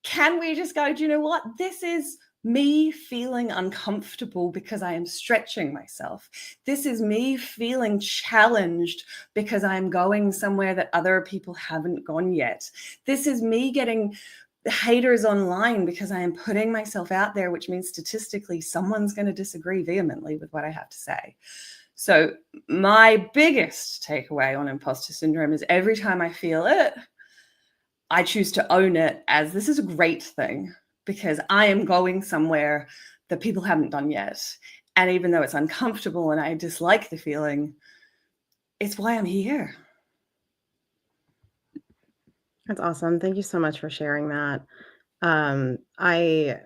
can we just go, do you know what? This is me feeling uncomfortable because I am stretching myself. This is me feeling challenged because I'm going somewhere that other people haven't gone yet. This is me getting haters online because I am putting myself out there, which means statistically someone's going to disagree vehemently with what I have to say. So my biggest takeaway on imposter syndrome is every time I feel it, I choose to own it as this is a great thing, because I am going somewhere that people haven't done yet. And even though it's uncomfortable and I dislike the feeling, it's why I'm here. That's awesome. Thank you so much for sharing that. I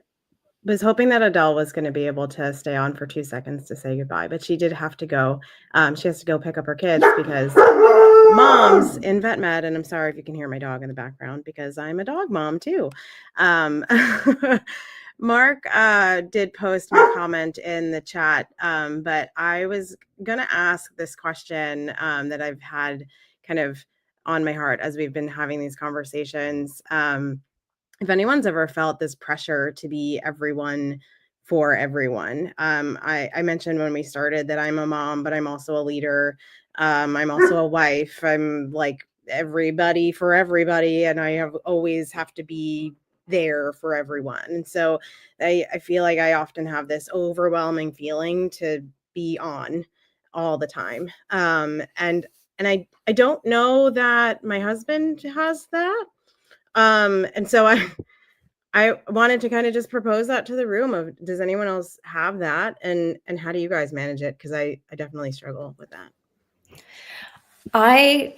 was hoping that Adele was going to be able to stay on for 2 seconds to say goodbye, but she did have to go. She has to go pick up her kids because mom's in VetMed, and I'm sorry if you can hear my dog in the background because I'm a dog mom too. Mark did post my comment in the chat, but I was going to ask this question that I've had kind of on my heart as we've been having these conversations. If anyone's ever felt this pressure to be everyone for everyone. I mentioned when we started that I'm a mom, but I'm also a leader. I'm also a wife. I'm like everybody for everybody, and I always have to be there for everyone. And so I feel like I often have this overwhelming feeling to be on all the time. And I don't know that my husband has that. And so I wanted to kind of just propose that to the room of, does anyone else have that? And how do you guys manage it? Because I definitely struggle with that. I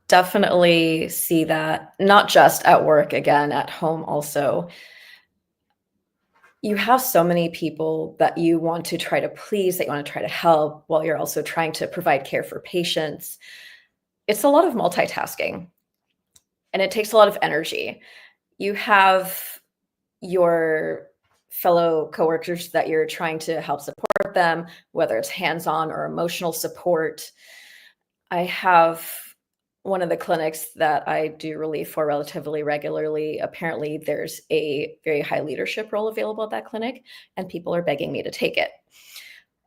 definitely see that, not just at work, again, at home also. You have so many people that you want to try to please, that you want to try to help, while you're also trying to provide care for patients. It's a lot of multitasking, and it takes a lot of energy. You have your fellow coworkers that you're trying to help support them, whether it's hands-on or emotional support. I have one of the clinics that I do relief for relatively regularly. Apparently, there's a very high leadership role available at that clinic, and people are begging me to take it.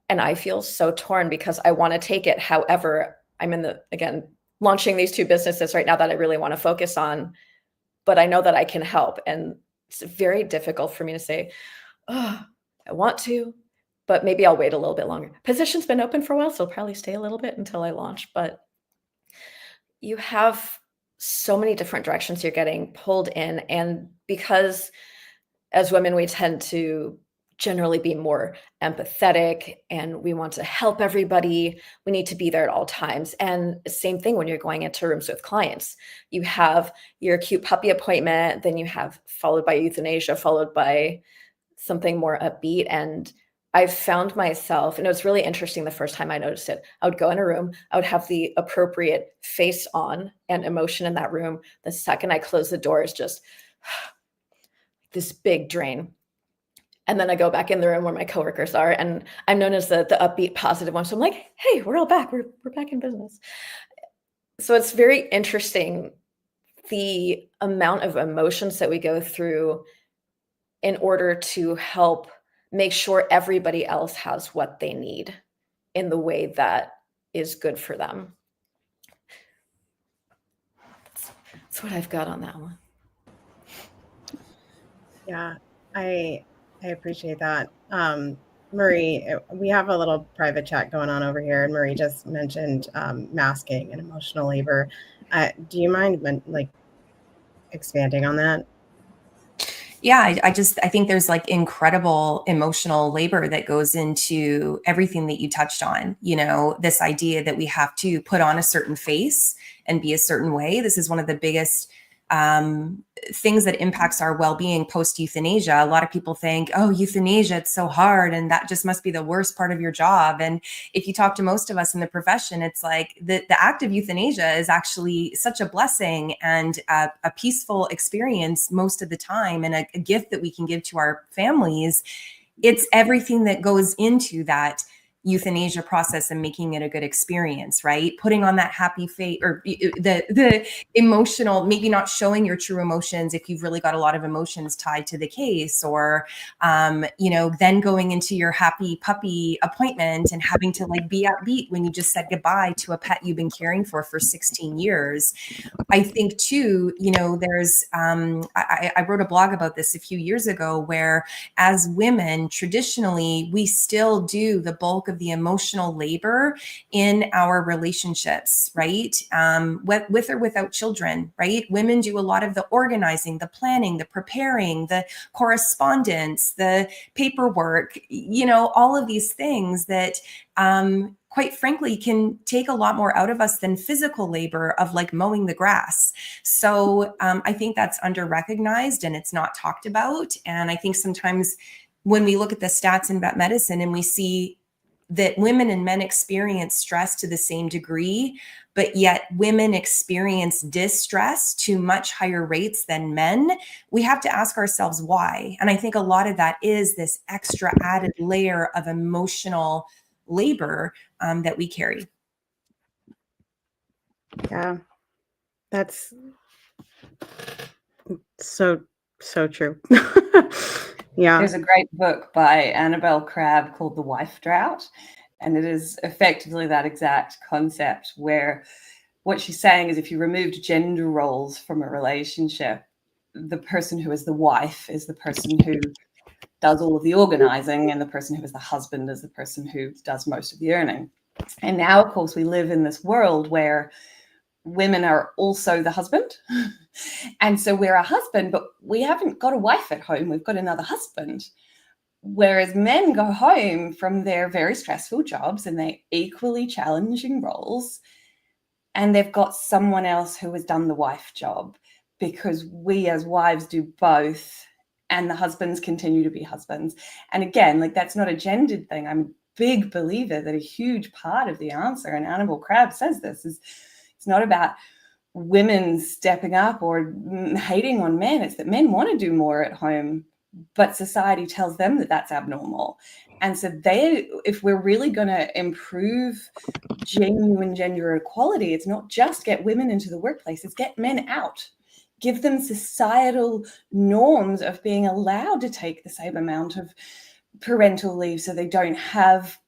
And I feel so torn because I want to take it. However, I'm again, launching these 2 businesses right now that I really want to focus on, but I know that I can help. And it's very difficult for me to say, oh, I want to, but maybe I'll wait a little bit longer. Position's been open for a while, so I'll probably stay a little bit until I launch. But you have so many different directions you're getting pulled in. And because as women, we tend to generally be more empathetic and we want to help everybody, we need to be there at all times. And same thing when you're going into rooms with clients. You have your cute puppy appointment, then you have followed by euthanasia, followed by something more upbeat. And I've found myself, and it was really interesting the first time I noticed it, I would go in a room, I would have the appropriate face on and emotion in that room. The second I close the door is just this big drain. And then I go back in the room where my coworkers are, and I'm known as the upbeat, positive one. So I'm like, hey, we're all back. We're back in business. So it's very interesting, the amount of emotions that we go through in order to help make sure everybody else has what they need in the way that is good for them. That's what I've got on that one. Yeah, I appreciate that. Marie, we have a little private chat going on over here, and Marie just mentioned masking and emotional labor. Do you mind expanding on that? Yeah, I think there's like incredible emotional labor that goes into everything that you touched on. You know, this idea that we have to put on a certain face and be a certain way. This is one of the biggest things that impacts our well-being post-euthanasia. A lot of people think, oh, euthanasia, it's so hard, and that just must be the worst part of your job. And if you talk to most of us in the profession, it's like the act of euthanasia is actually such a blessing and a peaceful experience most of the time, and a gift that we can give to our families. It's everything that goes into that euthanasia process and making it a good experience, right? Putting on that happy face, or the emotional, maybe not showing your true emotions if you've really got a lot of emotions tied to the case, or then going into your happy puppy appointment and having to like be upbeat when you just said goodbye to a pet you've been caring for 16 years. I think too, there's I wrote a blog about this a few years ago, where as women, traditionally, we still do the bulk of of the emotional labor in our relationships, right? With or without children, right? Women do a lot of the organizing, the planning, the preparing, the correspondence, the paperwork, you know, all of these things that quite frankly, can take a lot more out of us than physical labor of like mowing the grass. So I think that's under recognized and it's not talked about. And I think sometimes when we look at the stats in vet medicine and we see that women and men experience stress to the same degree, but yet women experience distress to much higher rates than men, we have to ask ourselves why. And I think a lot of that is this extra added layer of emotional labor that we carry. Yeah, that's so true. Yeah. There's a great book by Annabelle Crabb called The Wife Drought, and it is effectively that exact concept where what she's saying is if you removed gender roles from a relationship, the person who is the wife is the person who does all of the organizing, and the person who is the husband is the person who does most of the earning. And now, of course, we live in this world where women are also the husband. And so we're a husband, but we haven't got a wife at home. We've got another husband. Whereas men go home from their very stressful jobs and their equally challenging roles, and they've got someone else who has done the wife job, because we as wives do both and the husbands continue to be husbands. And again, like, that's not a gendered thing. I'm a big believer that a huge part of the answer, and Annabelle Crabb says this, is it's not about women stepping up or hating on men. It's that men want to do more at home, but society tells them that that's abnormal. And so if we're really going to improve genuine gender equality, it's not just get women into the workplace, it's get men out. Give them societal norms of being allowed to take the same amount of parental leave so they don't have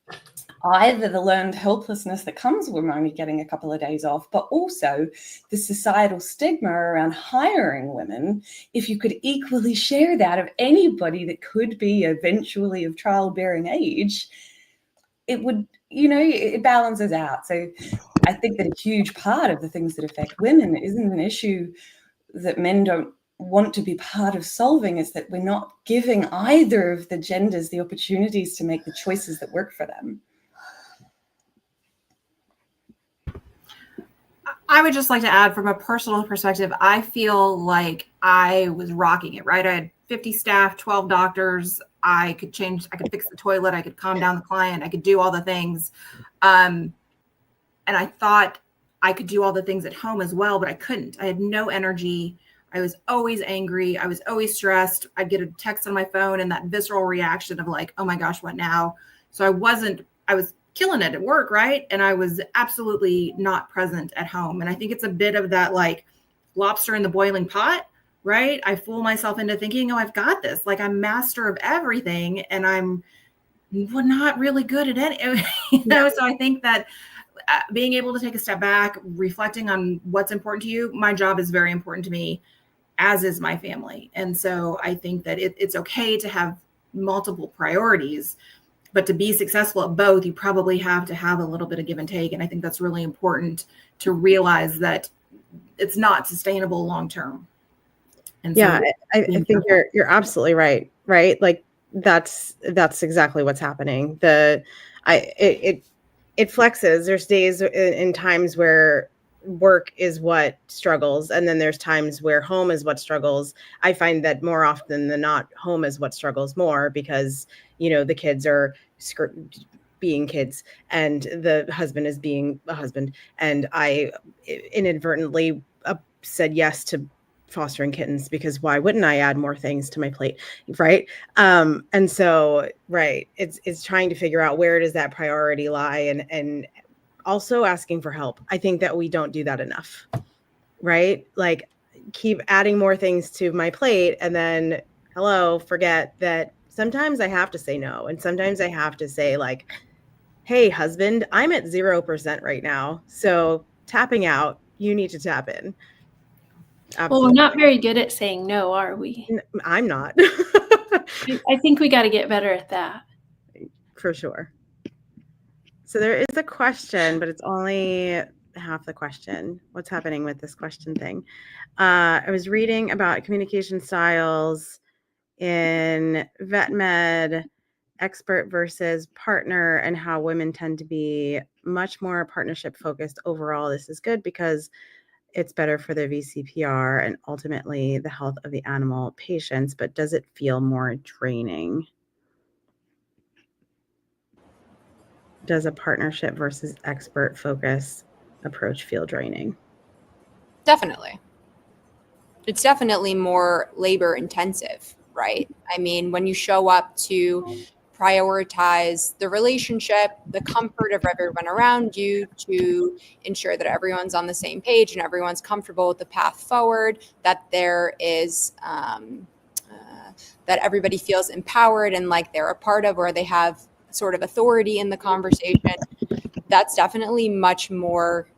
either the learned helplessness that comes with only getting a couple of days off, but also the societal stigma around hiring women. If you could equally share that of anybody that could be eventually of childbearing age, it would, you know, it balances out. So I think that a huge part of the things that affect women isn't an issue that men don't want to be part of solving, is that we're not giving either of the genders the opportunities to make the choices that work for them. I would just like to add, from a personal perspective, I feel like I was rocking it, right? I had 50 staff, 12 doctors. I could fix the toilet. I could calm down the client. I could do all the things. And I thought I could do all the things at home as well, but I couldn't. I had no energy. I was always angry. I was always stressed. I'd get a text on my phone and that visceral reaction of like, oh my gosh, what now? So I was killing it at work, right? And I was absolutely not present at home. And I think it's a bit of that like lobster in the boiling pot, right? I fool myself into thinking, oh, I've got this. Like, I'm master of everything, and I'm not really good at it. So I think that being able to take a step back, reflecting on what's important to you. My job is very important to me, as is my family. And so I think that it's okay to have multiple priorities, but to be successful at both, you probably have to have a little bit of give and take. And I think that's really important to realize that it's not sustainable long term. And yeah, so I think you're absolutely right. Right. Like that's exactly what's happening. It flexes. There's days and times where work is what struggles, and then there's times where home is what struggles. I find that more often than not, home is what struggles more, because, you know, the kids are being kids and the husband is being a husband. And I inadvertently said yes to fostering kittens, because why wouldn't I add more things to my plate, right? And so, right, it's trying to figure out where does that priority lie, and also asking for help. I think that we don't do that enough, right? Like, keep adding more things to my plate, and then forget that sometimes I have to say no, and sometimes I have to say like, hey, husband, I'm at 0% right now, so tapping out, you need to tap in. Absolutely. Well, we're not very good at saying no, are we? I'm not. I think we got to get better at that. For sure. So there is a question, but it's only half the question. What's happening with this question thing? I was reading about communication styles in VetMed, expert versus partner, and how women tend to be much more partnership focused overall. This is good because it's better for the VCPR and ultimately the health of the animal patients, but does it feel more draining? Does a partnership versus expert focus approach feel draining? Definitely. It's definitely more labor intensive, right? I mean, when you show up to prioritize the relationship, the comfort of everyone around you, to ensure that everyone's on the same page and everyone's comfortable with the path forward, that there is that everybody feels empowered and like they're a part of, or they have sort of authority in the conversation, that's definitely much more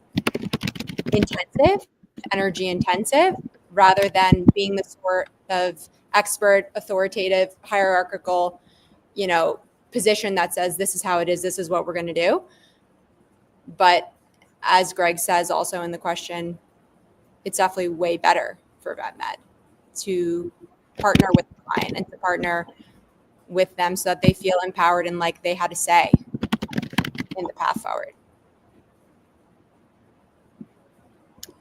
intensive, energy intensive, rather than being the sort of expert, authoritative, hierarchical, position that says this is how it is, this is what we're going to do. But as Greg says also in the question, it's definitely way better for VetMed to partner with the client and to partner with them so that they feel empowered and like they had a say in the path forward.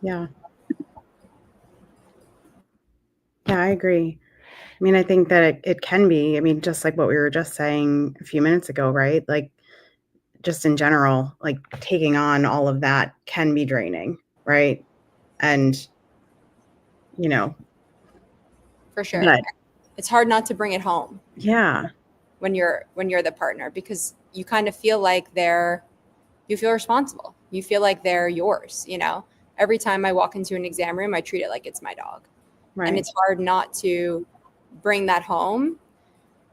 Yeah. Yeah, I agree. I mean, I think that it can be, I mean, just like what we were just saying a few minutes ago, right? Like, just in general, like taking on all of that can be draining, right? And, For sure. but It's hard not to bring it home. Yeah. When you're the partner, because you kind of feel like you feel responsible. You feel like they're yours, Every time I walk into an exam room, I treat it like it's my dog. Right. And it's hard not to bring that home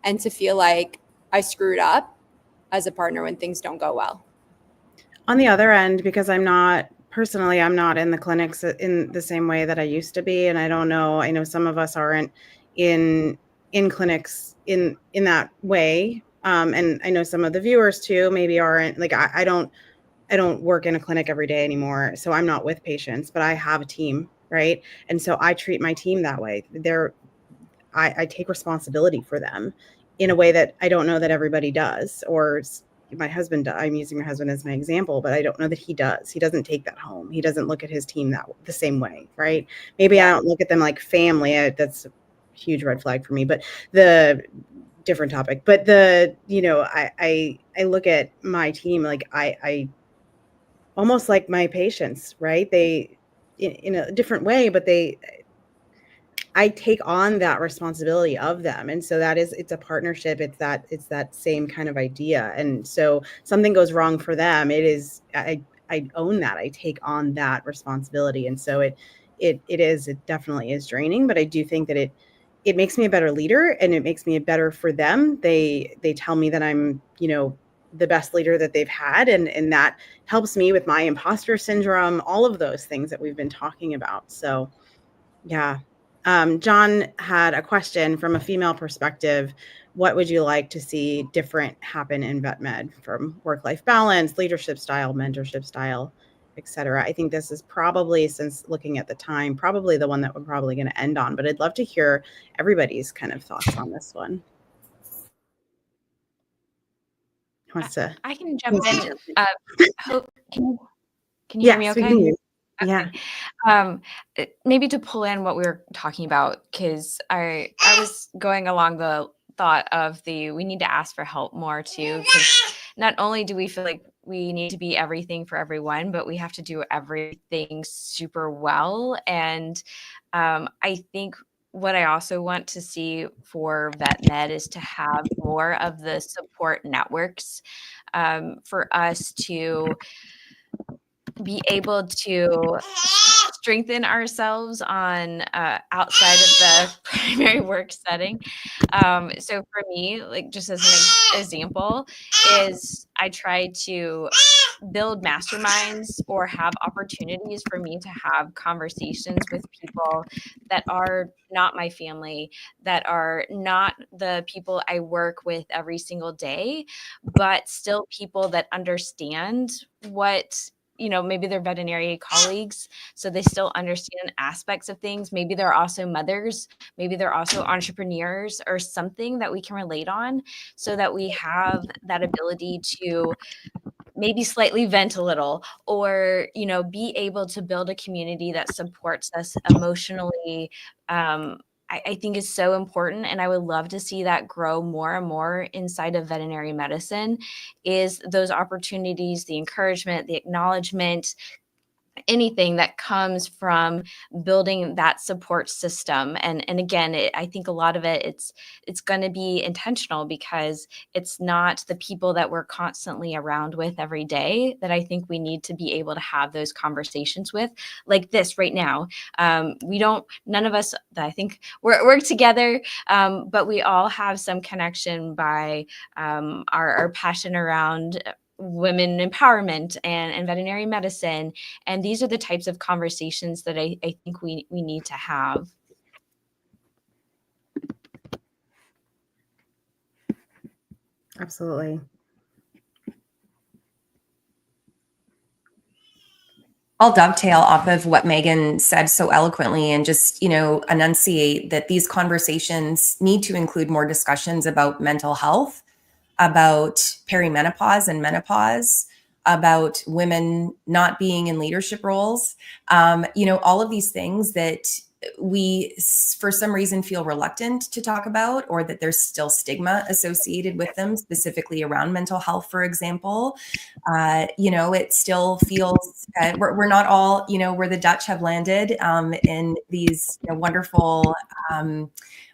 and to feel like I screwed up as a partner when things don't go well. On the other end, because I'm not in the clinics in the same way that I used to be. And I don't know, I know some of us aren't in clinics in that way. And I know some of the viewers too, maybe aren't. Like, I don't work in a clinic every day anymore. So I'm not with patients, but I have a team, right? And so I treat my team that way. I take responsibility for them in a way that I don't know that everybody does. Or my husband, I'm using my husband as my example, but I don't know that he does. He doesn't take that home. He doesn't look at his team the same way, right? Maybe I don't look at them like family. That's a huge red flag for me, but the different topic. But I look at my team like I almost like my patients, right? They in a different way, but I take on that responsibility of them. And so it's a partnership. It's that same kind of idea. And so something goes wrong for them. I own that. I take on that responsibility. And so it definitely is draining, but I do think that it makes me a better leader and it makes me a better for them. They tell me that I'm, the best leader that they've had. And that helps me with my imposter syndrome, all of those things that we've been talking about. So yeah. John had a question from a female perspective. What would you like to see different happen in VetMed from work-life balance, leadership style, mentorship style, et cetera? I think this is probably, since looking at the time, probably the one that we're probably going to end on, but I'd love to hear everybody's kind of thoughts on this one. Who wants to? I can jump in. Can you hear me Yes, okay? we can hear you. Okay. Yeah. Maybe to pull in what we were talking about, because I was going along the thought of we need to ask for help more too, because not only do we feel like we need to be everything for everyone, but we have to do everything super well. And I think what I also want to see for VetMed is to have more of the support networks for us to be able to strengthen ourselves on outside of the primary work setting. So for me, like just as an example, is I try to build masterminds or have opportunities for me to have conversations with people that are not my family, that are not the people I work with every single day, but still people that understand what, you know, maybe they're veterinary colleagues, so they still understand aspects of things. Maybe they're also mothers, maybe they're also entrepreneurs or something that we can relate on, so that we have that ability to maybe slightly vent a little, or, you know, be able to build a community that supports us emotionally. I think is so important, and I would love to see that grow more and more inside of veterinary medicine, is those opportunities, the encouragement, the acknowledgement, anything that comes from building that support system. And again, I think a lot of it, it's going to be intentional, because it's not the people that we're constantly around with every day that I think we need to be able to have those conversations with, like this right now. None of us, I think, work together, but we all have some connection by our passion around women empowerment and veterinary medicine. And these are the types of conversations that I think we need to have. Absolutely. I'll dovetail off of what Megan said so eloquently and just, enunciate that these conversations need to include more discussions about mental health, about perimenopause and menopause, about women not being in leadership roles, all of these things that we, for some reason, feel reluctant to talk about, or that there's still stigma associated with them, specifically around mental health, for example. It still feels, we're not all, where the Dutch have landed in these wonderful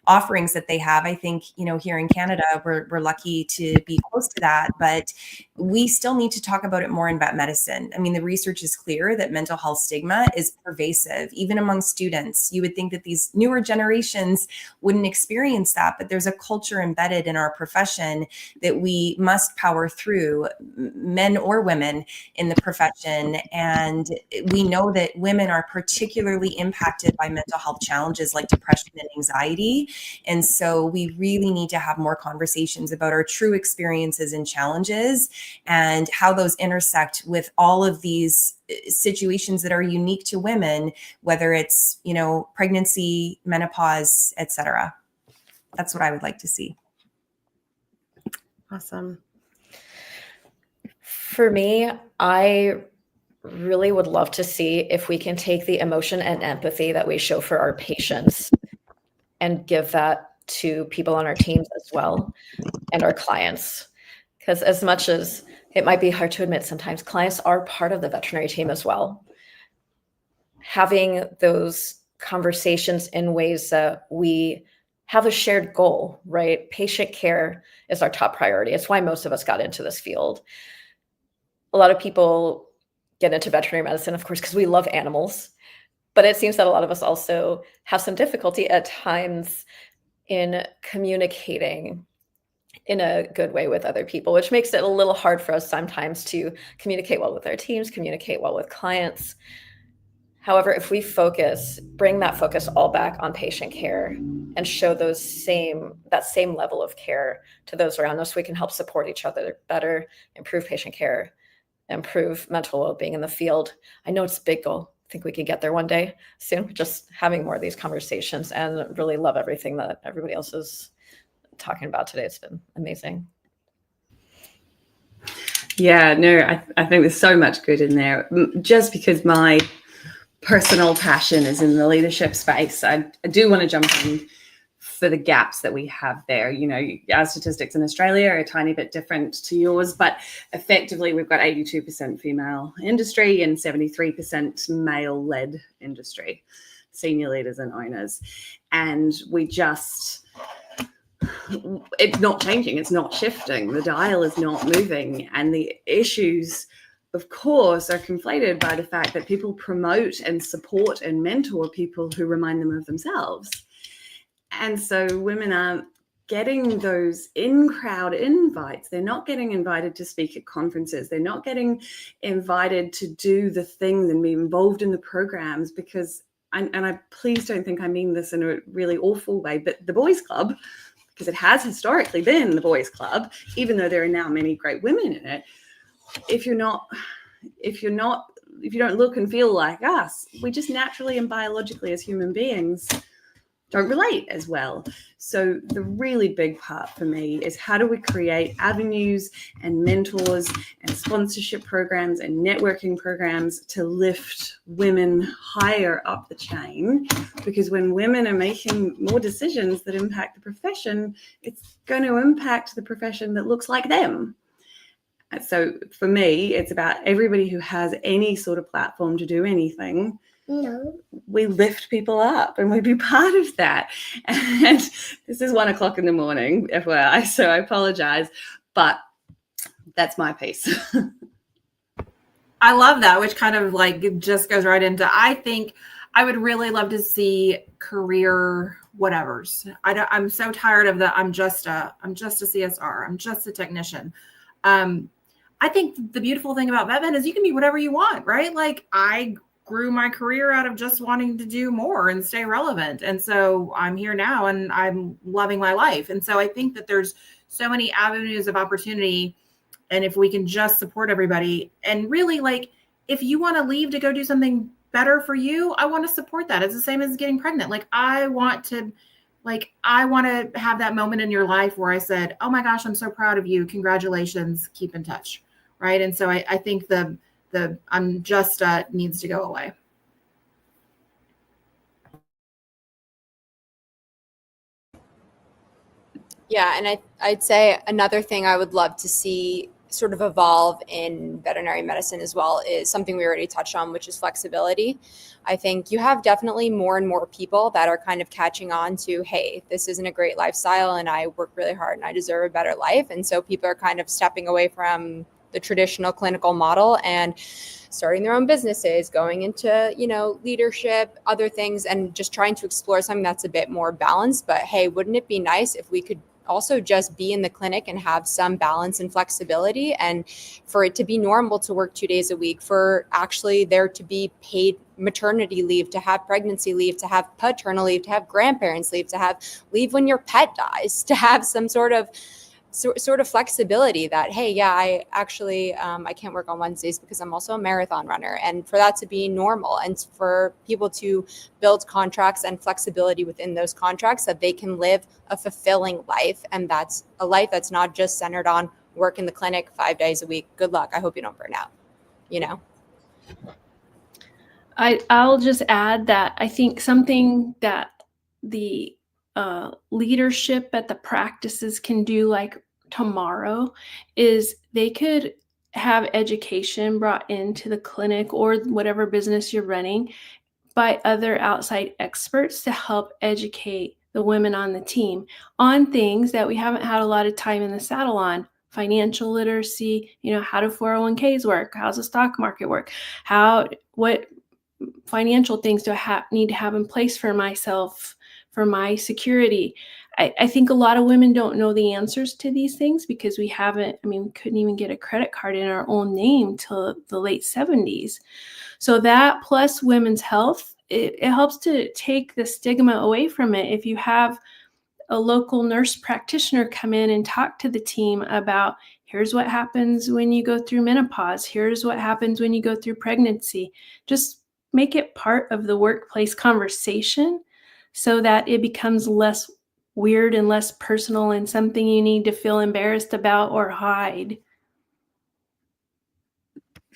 offerings that they have. I think, here in Canada, we're lucky to be close to that, but we still need to talk about it more in vet medicine. I mean, the research is clear that mental health stigma is pervasive, even among students. You would think that these newer generations wouldn't experience that, but there's a culture embedded in our profession that we must power through, men or women in the profession. And we know that women are particularly impacted by mental health challenges like depression and anxiety. And so we really need to have more conversations about our true experiences and challenges, and how those intersect with all of these situations that are unique to women, whether it's, pregnancy, menopause, etc. That's what I would like to see. Awesome. For me, I really would love to see if we can take the emotion and empathy that we show for our patients and give that to people on our teams as well, and our clients. Because as much as it might be hard to admit, sometimes clients are part of the veterinary team as well. Having those conversations in ways that we have a shared goal, right? Patient care is our top priority. It's why most of us got into this field. A lot of people get into veterinary medicine, of course, because we love animals, but it seems that a lot of us also have some difficulty at times in communicating in a good way with other people, which makes it a little hard for us sometimes to communicate well with our teams, communicate well with clients. However, if we bring that focus all back on patient care and show that same level of care to those around us, we can help support each other better, improve patient care, improve mental well-being in the field. I know it's a big goal. I think we can get there one day soon, just having more of these conversations, and really love everything that everybody else is talking about today. It's been amazing. Yeah, no, I think there's so much good in there. Just because my personal passion is in the leadership space, I do want to jump in for the gaps that we have there. Our statistics in Australia are a tiny bit different to yours, but effectively we've got 82% female industry and 73% male-led industry, senior leaders and owners. And it's not changing, it's not shifting, the dial is not moving, and the issues of course, are conflated by the fact that people promote and support and mentor people who remind them of themselves. And so women aren't getting those in-crowd invites. They're not getting invited to speak at conferences. They're not getting invited to do the things and be involved in the programs because, and I please don't think I mean this in a really awful way, but the boys club, because it has historically been the boys club, even though there are now many great women in it, if you don't look and feel like us, we just naturally and biologically as human beings don't relate as well. So the really big part for me is how do we create avenues and mentors and sponsorship programs and networking programs to lift women higher up the chain? Because when women are making more decisions that impact the profession, it's going to impact the profession that looks like them. So for me, it's about everybody who has any sort of platform to do anything. No. We lift people up and we be part of that. And this is 1 o'clock in the morning, FYI, so I apologize, but that's my piece. I love that, which kind of like just goes right into, I think I would really love to see career whatevers. I'm so tired of the, I'm just a CSR. I'm just a technician. I think the beautiful thing about VetMed is you can be whatever you want, right? Like I grew my career out of just wanting to do more and stay relevant. And so I'm here now and I'm loving my life. And so I think that there's so many avenues of opportunity. And if we can just support everybody and really like, if you want to leave to go do something better for you, I want to support that. It's the same as getting pregnant. Like I want to have that moment in your life where I said, oh my gosh, I'm so proud of you. Congratulations. Keep in touch. Right. And so I think the I'm just needs to go away. Yeah, and I'd say another thing I would love to see sort of evolve in veterinary medicine as well is something we already touched on, which is flexibility. I think you have definitely more and more people that are kind of catching on to, hey, this isn't a great lifestyle and I work really hard and I deserve a better life. And so people are kind of stepping away from the traditional clinical model and starting their own businesses, going into, leadership, other things, and just trying to explore something that's a bit more balanced. But hey, wouldn't it be nice if we could also just be in the clinic and have some balance and flexibility, and for it to be normal to work 2 days a week, for actually there to be paid maternity leave, to have pregnancy leave, to have paternal leave, to have grandparents leave, to have leave when your pet dies, to have some sort of flexibility that, hey, yeah, I actually, I can't work on Wednesdays because I'm also a marathon runner, and for that to be normal and for people to build contracts and flexibility within those contracts that they can live a fulfilling life. And that's a life that's not just centered on work in the clinic 5 days a week. Good luck. I hope you don't burn out, I'll just add that I think something that the leadership at the practices can do like tomorrow is they could have education brought into the clinic or whatever business you're running by other outside experts to help educate the women on the team on things that we haven't had a lot of time in the saddle on. Financial literacy, how do 401ks work? How's the stock market work? What financial things do I need to have in place for myself, for my security? I think a lot of women don't know the answers to these things because we couldn't even get a credit card in our own name till the late 70s. So that plus women's health, it helps to take the stigma away from it. If you have a local nurse practitioner come in and talk to the team about, here's what happens when you go through menopause, here's what happens when you go through pregnancy, just make it part of the workplace conversation so that it becomes less weird and less personal and something you need to feel embarrassed about or hide.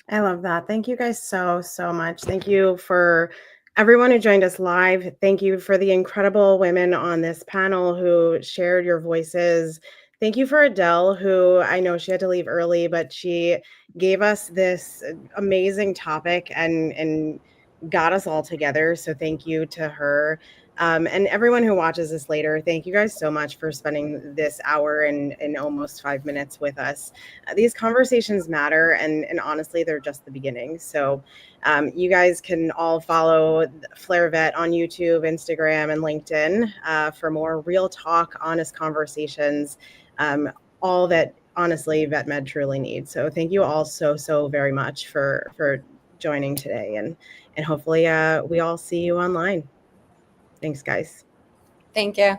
I love that. Thank you guys so much. Thank you for everyone who joined us live. Thank you for the incredible women on this panel who shared your voices. Thank you for Adele, who I know she had to leave early, but she gave us this amazing topic and got us all together. So thank you to her. And everyone who watches this later, thank you guys so much for spending this hour and almost 5 minutes with us. These conversations matter, and honestly, they're just the beginning. So you guys can all follow FlareVet on YouTube, Instagram, and LinkedIn for more real talk, honest conversations, all that honestly VetMed truly needs. So thank you all so very much for joining today, and hopefully we all see you online. Thanks, guys. Thank you.